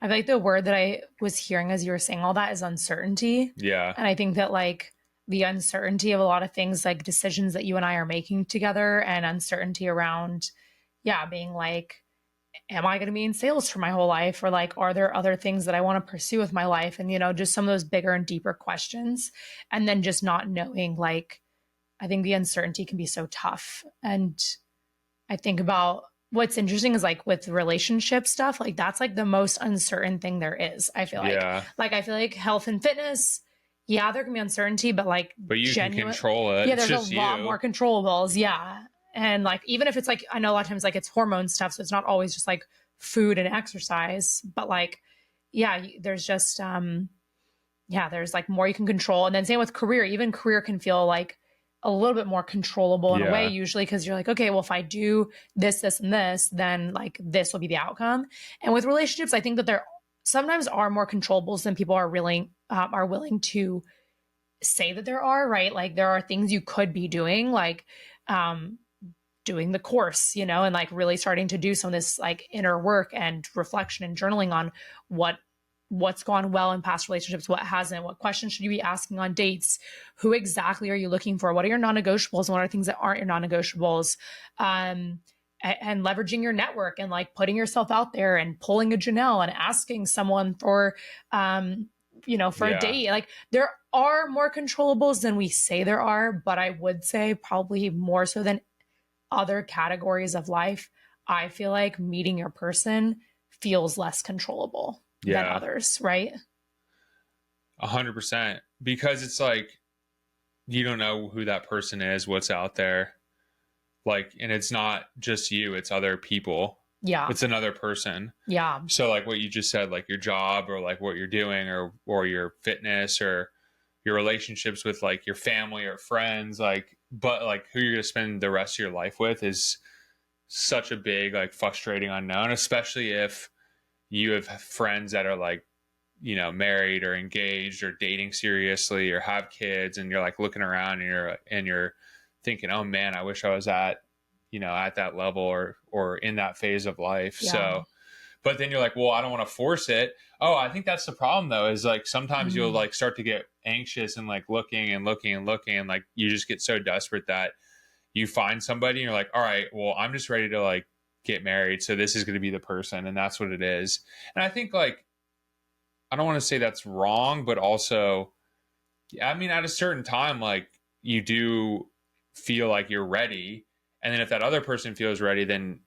I feel like the word that I was hearing as you were saying all that is uncertainty. Yeah. And I think that like the uncertainty of a lot of things, like decisions that you and I are making together, and uncertainty around, yeah, being like, am I going to be in sales for my whole life? Or like, are there other things that I want to pursue with my life? And, just some of those bigger and deeper questions. And then just not knowing, like, I think the uncertainty can be so tough. And I think about what's interesting is like with relationship stuff, like that's like the most uncertain thing there is. I feel Yeah. like I feel like health and fitness, yeah, there can be uncertainty, but like But you can genuine, control it. yeah, It's there's a just lot more you. controllables. Yeah. And like, even if it's like, I know a lot of times like it's hormone stuff. So it's not always just like food and exercise, but like, yeah, there's just, yeah, there's like more you can control. And then same with career, even career can feel like a little bit more controllable in a way, Yeah. usually, because you're like, okay, well, if I do this, this, and this, then like this will be the outcome. And with relationships, I think that there sometimes are more controllables than people are willing to say that there are, right? Like there are things you could be doing, like um, doing the course, and like really starting to do some of this like inner work and reflection and journaling on what's gone well in past relationships, what hasn't, what questions should you be asking on dates, who exactly are you looking for, what are your non-negotiables, and what are things that aren't your non-negotiables, and leveraging your network and like putting yourself out there and pulling a Janelle and asking someone for for a Yeah. date. Like there are more controllables than we say there are, but I would say probably more so than other categories of life. I feel like meeting your person feels less controllable than Yeah. others, right? 100%. Because it's like, you don't know who that person is, what's out there. Like, and it's not just you, it's other people. Yeah. It's another person. Yeah. So like what you just said, like your job or like what you're doing or your fitness or your relationships with like your family or friends, like, but like who you're going to spend the rest of your life with is such a big, like, frustrating unknown, especially if you have friends that are like, married or engaged or dating seriously or have kids, and you're like looking around and you're thinking, oh man, I wish I was at that level or in that phase of life. Yeah. So, but then you're like, well, I don't want to force it. Oh, I think that's the problem though, is like sometimes you'll like start to get anxious and like looking and looking and looking, and like you just get so desperate that you find somebody and you're like, all right, well, I'm just ready to like get married. So this is going to be the person. And that's what it is. And I think like, I don't want to say that's wrong, but also, I mean, at a certain time, like you do feel like you're ready. And then if that other person feels ready, then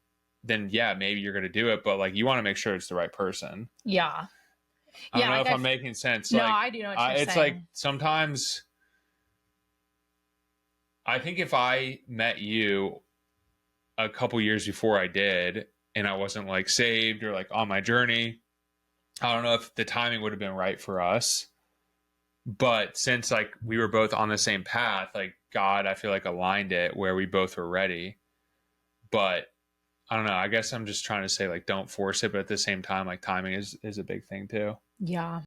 yeah, maybe you're going to do it. But like, you want to make sure it's the right person. Yeah. I don't Yeah. know Like if I'm making sense. no, Like, I do know what you're it's saying. like sometimes I think if I met you a couple years before I did, and I wasn't like saved or like on my journey, I don't know if the timing would have been right for us. But since like we were both on the same path, like God, I feel like aligned it where we both were ready. But I don't know. I guess I'm just trying to say like don't force it, but at the same time, like timing is a big thing too. Yeah.